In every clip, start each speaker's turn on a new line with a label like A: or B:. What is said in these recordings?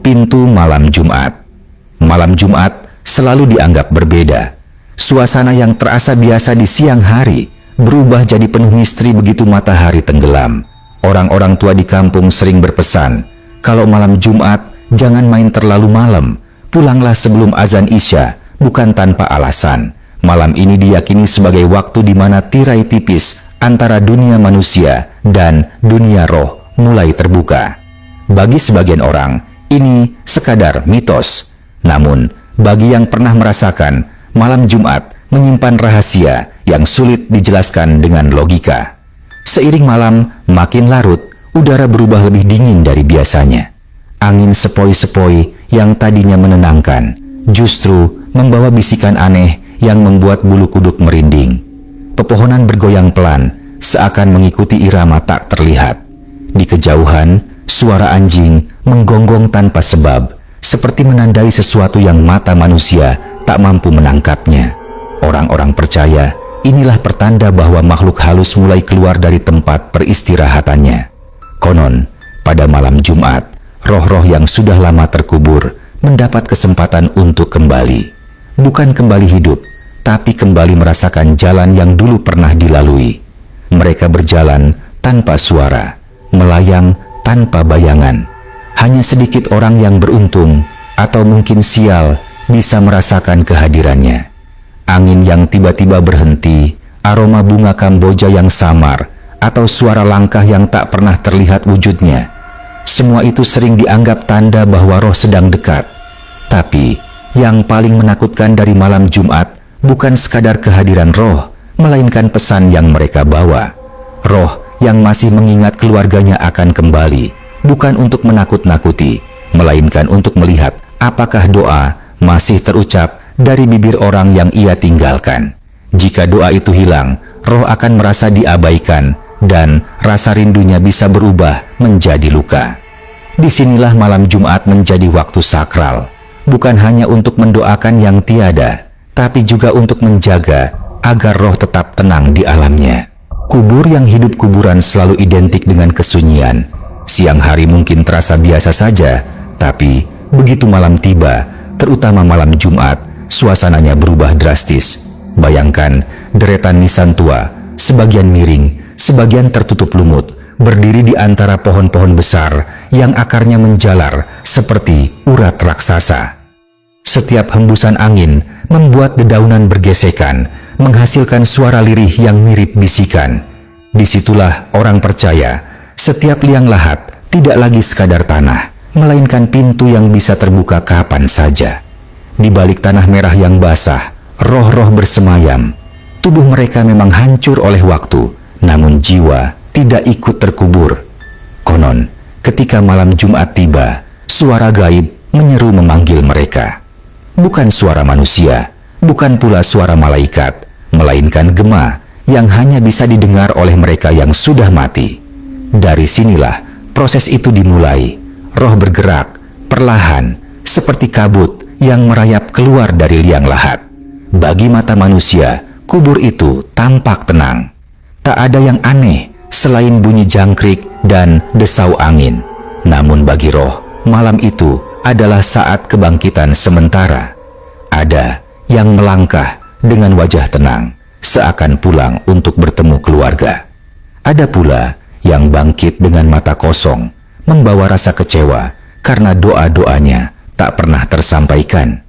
A: Pintu malam Jumat. Malam Jumat selalu dianggap berbeda. Suasana yang terasa biasa di siang hari berubah jadi penuh misteri begitu matahari tenggelam. Orang-orang tua di kampung sering berpesan, kalau malam Jumat jangan main terlalu malam, pulanglah sebelum azan Isya, bukan tanpa alasan. Malam ini diyakini sebagai waktu di mana tirai tipis antara dunia manusia dan dunia roh mulai terbuka. Bagi sebagian orang, ini sekadar mitos. Namun, bagi yang pernah merasakan, malam Jumat menyimpan rahasia yang sulit dijelaskan dengan logika. Seiring malam makin larut, udara berubah lebih dingin dari biasanya. Angin sepoi-sepoi yang tadinya menenangkan, justru membawa bisikan aneh yang membuat bulu kuduk merinding. Pepohonan bergoyang pelan, seakan mengikuti irama tak terlihat. Di kejauhan, suara anjing menggonggong tanpa sebab, seperti menandai sesuatu yang mata manusia tak mampu menangkapnya. Orang-orang percaya inilah pertanda bahwa makhluk halus mulai keluar dari tempat peristirahatannya. Konon, pada malam Jumat, roh-roh yang sudah lama terkubur mendapat kesempatan untuk kembali. Bukan kembali hidup, tapi kembali merasakan jalan yang dulu pernah dilalui. Mereka berjalan tanpa suara, melayang tanpa bayangan. Hanya sedikit orang yang beruntung atau mungkin sial bisa merasakan kehadirannya. Angin yang tiba-tiba berhenti, aroma bunga Kamboja yang samar, atau suara langkah yang tak pernah terlihat wujudnya. Semua itu sering dianggap tanda bahwa roh sedang dekat. Tapi, yang paling menakutkan dari malam Jumat bukan sekadar kehadiran roh, melainkan pesan yang mereka bawa. Roh yang masih mengingat keluarganya akan kembali, bukan untuk menakut-nakuti, melainkan untuk melihat apakah doa masih terucap dari bibir orang yang ia tinggalkan. Jika doa itu hilang, roh akan merasa diabaikan dan rasa rindunya bisa berubah menjadi luka. Disinilah malam Jumat menjadi waktu sakral, bukan hanya untuk mendoakan yang tiada, tapi juga untuk menjaga agar roh tetap tenang di alamnya. Kubur yang hidup kuburan selalu identik dengan kesunyian. Siang hari mungkin terasa biasa saja, tapi begitu malam tiba, terutama malam Jumat, suasananya berubah drastis. Bayangkan deretan nisan tua, sebagian miring, sebagian tertutup lumut, berdiri di antara pohon-pohon besar yang akarnya menjalar seperti urat raksasa. Setiap hembusan angin membuat dedaunan bergesekan, menghasilkan suara lirih yang mirip bisikan. Disitulah orang percaya, setiap liang lahat tidak lagi sekadar tanah, melainkan pintu yang bisa terbuka kapan saja. Di balik tanah merah yang basah, roh-roh bersemayam. Tubuh mereka memang hancur oleh waktu, namun jiwa tidak ikut terkubur. Konon, ketika malam Jumat tiba, suara gaib menyeru memanggil mereka. Bukan suara manusia, bukan pula suara malaikat, melainkan gema yang hanya bisa didengar oleh mereka yang sudah mati. Dari sinilah proses itu dimulai. Roh bergerak, perlahan, seperti kabut yang merayap keluar dari liang lahat. Bagi mata manusia, kubur itu tampak tenang. Tak ada yang aneh selain bunyi jangkrik dan desau angin. Namun bagi roh, malam itu adalah saat kebangkitan sementara. Ada yang melangkah dengan wajah tenang, seakan pulang untuk bertemu keluarga. Ada pula yang bangkit dengan mata kosong, membawa rasa kecewa karena doa-doanya tak pernah tersampaikan.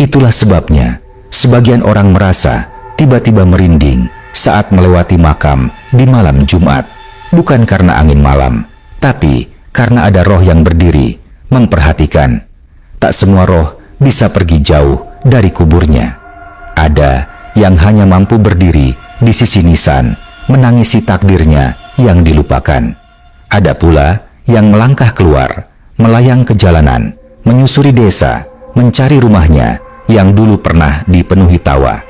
A: Itulah sebabnya sebagian orang merasa tiba-tiba merinding saat melewati makam di malam Jumat. Bukan karena angin malam, tapi karena ada roh yang berdiri, memperhatikan. Tak semua roh bisa pergi jauh dari kuburnya. Ada yang hanya mampu berdiri di sisi nisan, menangisi takdirnya yang dilupakan. Ada pula yang melangkah keluar, melayang ke jalanan, menyusuri desa, mencari rumahnya yang dulu pernah dipenuhi tawa.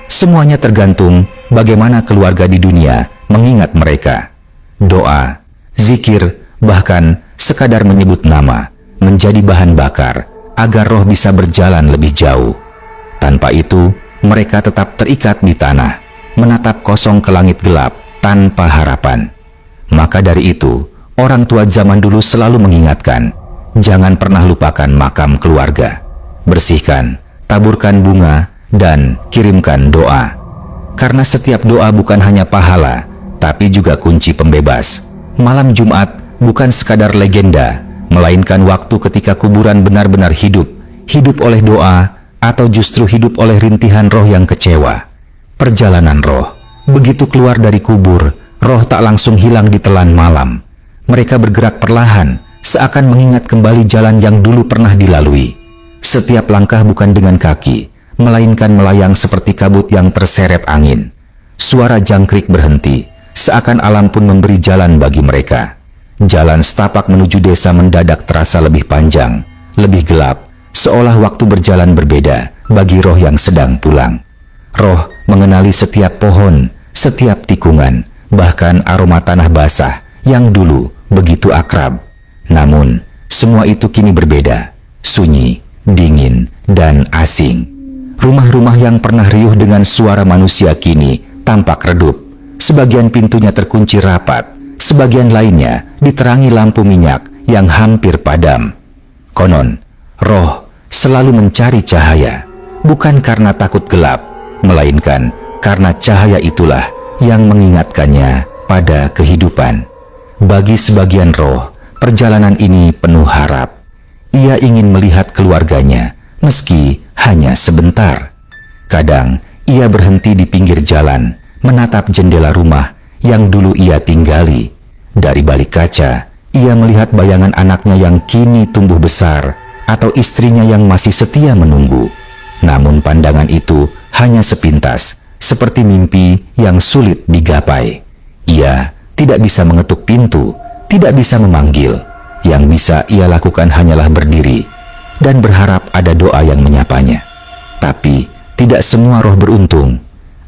A: Semuanya tergantung bagaimana keluarga di dunia mengingat mereka. Doa, zikir, bahkan sekadar menyebut nama menjadi bahan bakar agar roh bisa berjalan lebih jauh. Tanpa itu, mereka tetap terikat di tanah, menatap kosong ke langit gelap tanpa harapan. Maka dari itu, orang tua zaman dulu selalu mengingatkan, Jangan pernah lupakan makam keluarga. Bersihkan, taburkan bunga, dan kirimkan doa. Karena setiap doa bukan hanya pahala, tapi juga kunci pembebas. Malam Jumat bukan sekadar legenda, melainkan waktu ketika kuburan benar-benar hidup. Hidup oleh doa, atau justru hidup oleh rintihan roh yang kecewa. Perjalanan roh. Begitu keluar dari kubur, roh tak langsung hilang ditelan malam. Mereka bergerak perlahan, seakan mengingat kembali jalan yang dulu pernah dilalui. Setiap langkah bukan dengan kaki, melainkan melayang seperti kabut yang terseret angin. Suara jangkrik berhenti, seakan alam pun memberi jalan bagi mereka. Jalan setapak menuju desa mendadak terasa lebih panjang, lebih gelap, seolah waktu berjalan berbeda bagi roh yang sedang pulang. Roh mengenali setiap pohon, setiap tikungan, bahkan aroma tanah basah yang dulu begitu akrab. Namun, semua itu kini berbeda, sunyi, dingin, dan asing. Rumah-rumah yang pernah riuh dengan suara manusia kini tampak redup. Sebagian pintunya terkunci rapat, sebagian lainnya diterangi lampu minyak yang hampir padam. Konon, roh selalu mencari cahaya, bukan karena takut gelap, melainkan karena cahaya itulah yang mengingatkannya pada kehidupan. Bagi sebagian roh, perjalanan ini penuh harap. Ia ingin melihat keluarganya, meski hanya sebentar. Kadang, ia berhenti di pinggir jalan, menatap jendela rumah yang dulu ia tinggali. Dari balik kaca, ia melihat bayangan anaknya yang kini tumbuh besar, atau istrinya yang masih setia menunggu. Namun pandangan itu hanya sepintas, seperti mimpi yang sulit digapai. Ia tidak bisa mengetuk pintu, tidak bisa memanggil. Yang bisa ia lakukan hanyalah berdiri dan berharap ada doa yang menyapanya. Tapi tidak semua roh beruntung.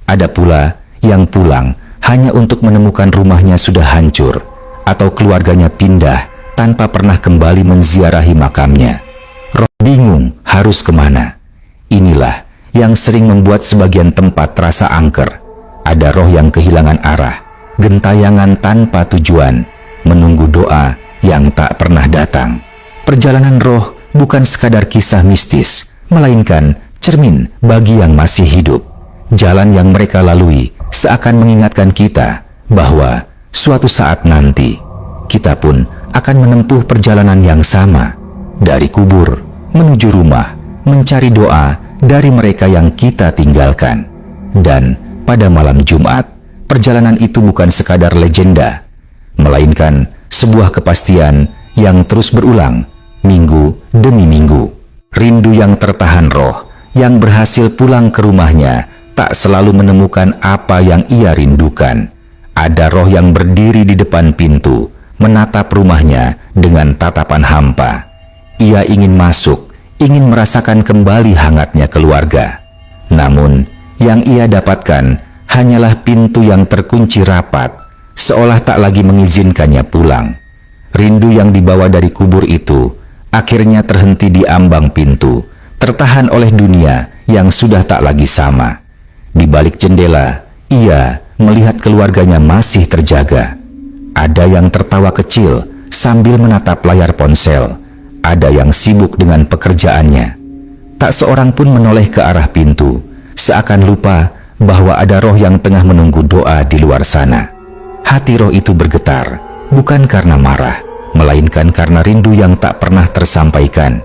A: Ada pula yang pulang hanya untuk menemukan rumahnya sudah hancur, atau keluarganya pindah tanpa pernah kembali menziarahi makamnya. Roh bingung harus kemana. Inilah yang sering membuat sebagian tempat terasa angker. Ada roh yang kehilangan arah, gentayangan tanpa tujuan, menunggu doa yang tak pernah datang. Perjalanan roh bukan sekadar kisah mistis, melainkan cermin bagi yang masih hidup. Jalan yang mereka lalui seakan mengingatkan kita bahwa suatu saat nanti kita pun akan menempuh perjalanan yang sama, dari kubur menuju rumah, mencari doa dari mereka yang kita tinggalkan. Dan pada malam Jumat, perjalanan itu bukan sekadar legenda, melainkan sebuah kepastian yang terus berulang, minggu demi minggu. Rindu yang tertahan roh, yang berhasil pulang ke rumahnya, tak selalu menemukan apa yang ia rindukan. Ada roh yang berdiri di depan pintu, menatap rumahnya dengan tatapan hampa. Ia ingin masuk, ingin merasakan kembali hangatnya keluarga. Namun, yang ia dapatkan hanyalah pintu yang terkunci rapat, seolah tak lagi mengizinkannya pulang. Rindu yang dibawa dari kubur itu akhirnya terhenti di ambang pintu, tertahan oleh dunia yang sudah tak lagi sama. Di balik jendela, ia melihat keluarganya masih terjaga. Ada yang tertawa kecil sambil menatap layar ponsel, ada yang sibuk dengan pekerjaannya. Tak seorang pun menoleh ke arah pintu, seakan lupa bahwa ada roh yang tengah menunggu doa di luar sana. Hati roh itu bergetar, bukan karena marah, melainkan karena rindu yang tak pernah tersampaikan.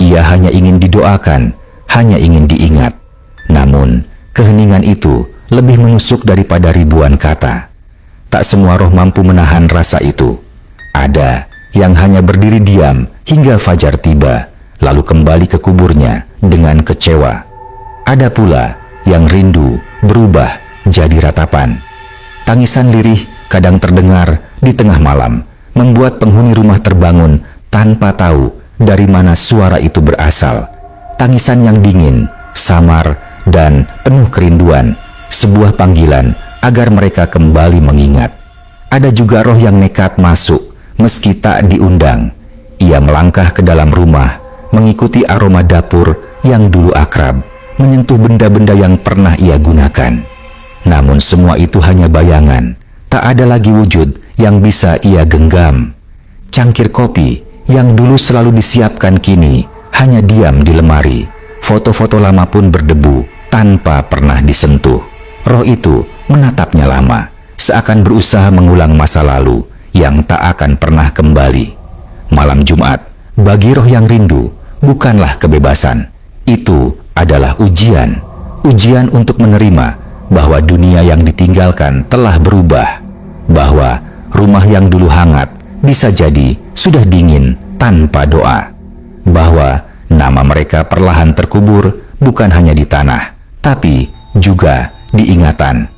A: Ia hanya ingin didoakan, hanya ingin diingat. Namun, keheningan itu lebih menusuk daripada ribuan kata. Tak semua roh mampu menahan rasa itu. Ada yang hanya berdiri diam hingga fajar tiba, lalu kembali ke kuburnya dengan kecewa. Ada pula yang rindu berubah jadi ratapan. Tangisan lirih kadang terdengar di tengah malam, membuat penghuni rumah terbangun tanpa tahu dari mana suara itu berasal. Tangisan yang dingin, samar, dan penuh kerinduan, sebuah panggilan agar mereka kembali mengingat. Ada juga roh yang nekat masuk meski tak diundang. Ia melangkah ke dalam rumah, mengikuti aroma dapur yang dulu akrab, menyentuh benda-benda yang pernah ia gunakan. Namun semua itu hanya bayangan, tak ada lagi wujud yang bisa ia genggam. Cangkir kopi yang dulu selalu disiapkan kini hanya diam di lemari. Foto-foto lama pun berdebu tanpa pernah disentuh. Roh itu menatapnya lama, seakan berusaha mengulang masa lalu yang tak akan pernah kembali. Malam Jumat, bagi roh yang rindu, bukanlah kebebasan. Itu adalah ujian. Ujian untuk menerima bahwa dunia yang ditinggalkan telah berubah. Bahwa rumah yang dulu hangat bisa jadi sudah dingin tanpa doa. Bahwa nama mereka perlahan terkubur bukan hanya di tanah, tapi juga di ingatan.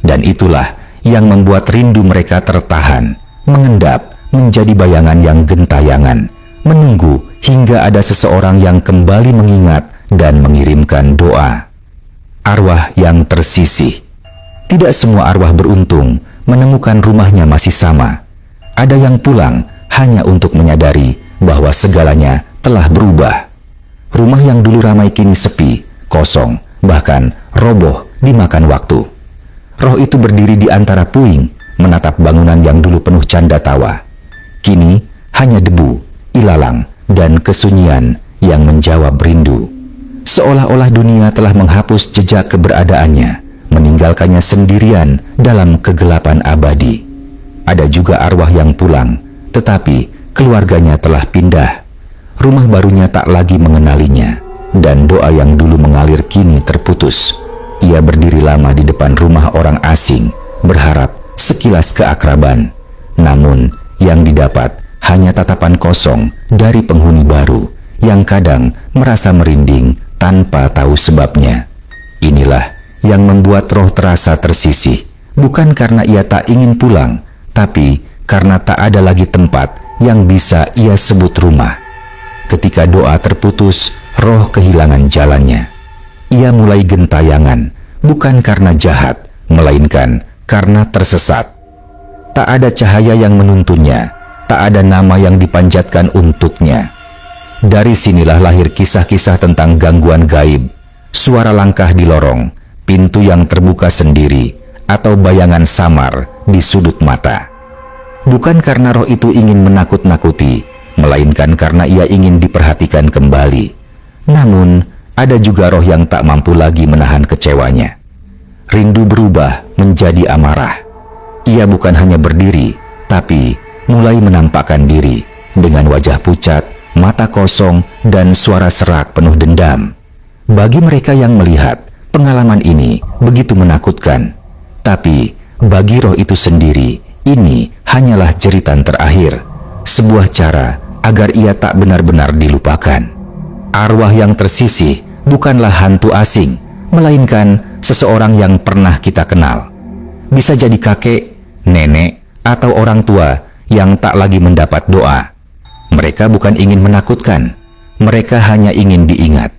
A: Dan itulah yang membuat rindu mereka tertahan, mengendap menjadi bayangan yang gentayangan, menunggu hingga ada seseorang yang kembali mengingat dan mengirimkan doa. Arwah yang tersisih. Tidak semua arwah beruntung menemukan rumahnya masih sama. Ada yang pulang hanya untuk menyadari bahwa segalanya telah berubah. Rumah yang dulu ramai kini sepi, kosong, bahkan roboh dimakan waktu. Roh itu berdiri di antara puing, menatap bangunan yang dulu penuh canda tawa. Kini hanya debu, ilalang, dan kesunyian yang menjawab rindu. Seolah-olah dunia telah menghapus jejak keberadaannya, meninggalkannya sendirian dalam kegelapan abadi. Ada juga arwah yang pulang, tetapi keluarganya telah pindah. Rumah barunya tak lagi mengenalinya, dan doa yang dulu mengalir kini terputus. Ia berdiri lama di depan rumah orang asing, berharap sekilas keakraban. Namun, yang didapat hanya tatapan kosong dari penghuni baru, yang kadang merasa merinding tanpa tahu sebabnya. Inilah yang membuat roh terasa tersisih, bukan karena ia tak ingin pulang, tapi karena tak ada lagi tempat yang bisa ia sebut rumah. Ketika doa terputus, roh kehilangan jalannya. Ia mulai gentayangan, bukan karena jahat, melainkan karena tersesat. Tak ada cahaya yang menuntunnya, tak ada nama yang dipanjatkan untuknya. Dari sinilah lahir kisah-kisah tentang gangguan gaib, suara langkah di lorong, pintu yang terbuka sendiri, atau bayangan samar di sudut mata. Bukan karena roh itu ingin menakut-nakuti, melainkan karena ia ingin diperhatikan kembali. Namun, ada juga roh yang tak mampu lagi menahan kecewanya. Rindu berubah menjadi amarah. Ia bukan hanya berdiri, tapi mulai menampakkan diri dengan wajah pucat, mata kosong, dan suara serak penuh dendam. Bagi mereka yang melihat, pengalaman ini begitu menakutkan. Tapi, bagi roh itu sendiri, ini hanyalah jeritan terakhir, sebuah cara agar ia tak benar-benar dilupakan. Arwah yang tersisih bukanlah hantu asing, melainkan seseorang yang pernah kita kenal. Bisa jadi kakek, nenek, atau orang tua yang tak lagi mendapat doa. Mereka bukan ingin menakutkan, mereka hanya ingin diingat.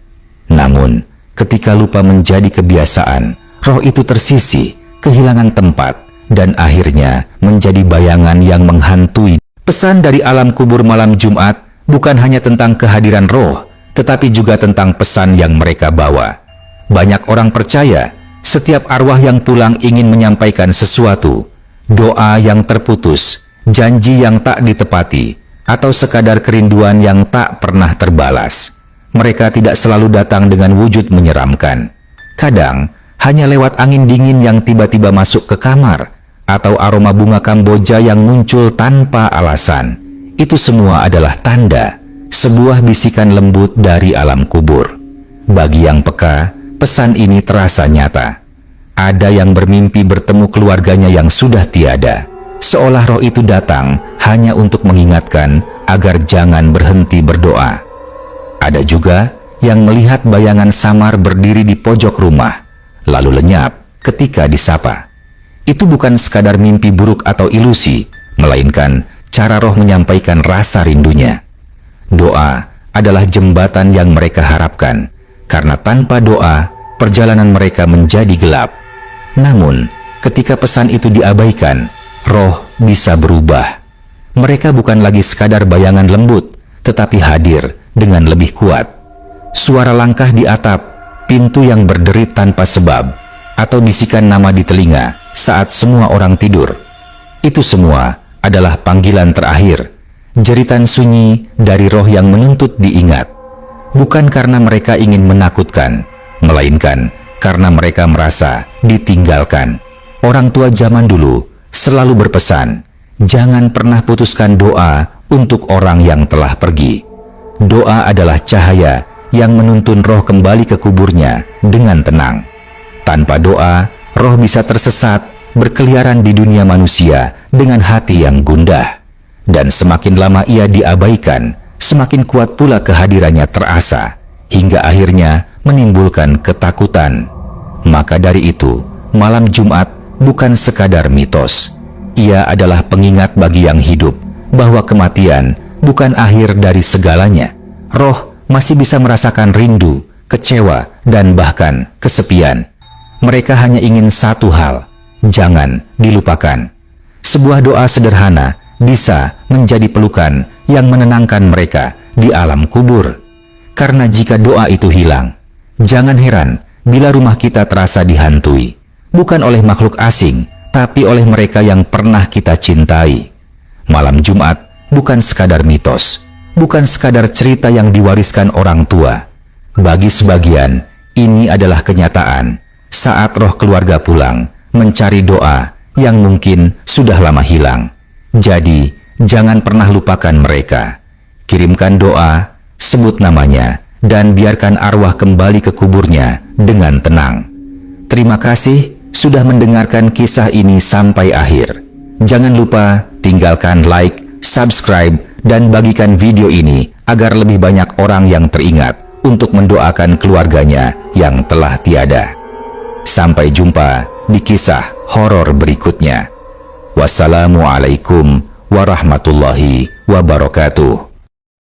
A: Namun, ketika lupa menjadi kebiasaan, roh itu tersisih, kehilangan tempat, dan akhirnya menjadi bayangan yang menghantui. Pesan dari alam kubur malam Jumat bukan hanya tentang kehadiran roh, tetapi juga tentang pesan yang mereka bawa. Banyak orang percaya setiap arwah yang pulang ingin menyampaikan sesuatu, doa yang terputus, janji yang tak ditepati, atau sekadar kerinduan yang tak pernah terbalas. Mereka tidak selalu datang dengan wujud menyeramkan. Kadang hanya lewat angin dingin yang tiba-tiba masuk ke kamar, atau aroma bunga kamboja yang muncul tanpa alasan. Itu semua adalah tanda, sebuah bisikan lembut dari alam kubur. Bagi yang peka, pesan ini terasa nyata. Ada yang bermimpi bertemu keluarganya yang sudah tiada, seolah roh itu datang hanya untuk mengingatkan agar jangan berhenti berdoa. Ada juga yang melihat bayangan samar berdiri di pojok rumah, lalu lenyap ketika disapa. Itu bukan sekadar mimpi buruk atau ilusi, melainkan cara roh menyampaikan rasa rindunya. Doa adalah jembatan yang mereka harapkan, karena tanpa doa, perjalanan mereka menjadi gelap. Namun, ketika pesan itu diabaikan, roh bisa berubah. Mereka bukan lagi sekadar bayangan lembut, tetapi hadir dengan lebih kuat. Suara langkah di atap, pintu yang berderit tanpa sebab, atau bisikan nama di telinga saat semua orang tidur. Itu semua adalah panggilan terakhir. jeritan sunyi dari roh yang menuntut diingat. Bukan karena mereka ingin menakutkan, melainkan karena mereka merasa ditinggalkan. Orang tua zaman dulu selalu berpesan, jangan pernah putuskan doa untuk orang yang telah pergi. Doa adalah cahaya yang menuntun roh kembali ke kuburnya dengan tenang. Tanpa doa, roh bisa tersesat, berkeliaran di dunia manusia dengan hati yang gundah. Dan semakin lama ia diabaikan, semakin kuat pula kehadirannya terasa, hingga akhirnya menimbulkan ketakutan. Maka dari itu, malam Jumat bukan sekadar mitos. Ia adalah pengingat bagi yang hidup, bahwa kematian bukan akhir dari segalanya. Roh masih bisa merasakan rindu, kecewa, dan bahkan kesepian. Mereka hanya ingin satu hal, jangan dilupakan. Sebuah doa sederhana bisa menjadi pelukan yang menenangkan mereka di alam kubur. Karena jika doa itu hilang, jangan heran bila rumah kita terasa dihantui, bukan oleh makhluk asing, tapi oleh mereka yang pernah kita cintai. Malam Jumat bukan sekadar mitos, bukan sekadar cerita yang diwariskan orang tua. Bagi sebagian, ini adalah kenyataan saat roh keluarga pulang mencari doa yang mungkin sudah lama hilang. Jadi, jangan pernah lupakan mereka. Kirimkan doa, sebut namanya, dan biarkan arwah kembali ke kuburnya dengan tenang. Terima kasih sudah mendengarkan kisah ini sampai akhir. Jangan lupa tinggalkan like, subscribe, dan bagikan video ini agar lebih banyak orang yang teringat untuk mendoakan keluarganya yang telah tiada. Sampai jumpa di kisah horor berikutnya. Wassalamualaikum warahmatullahi wabarakatuh.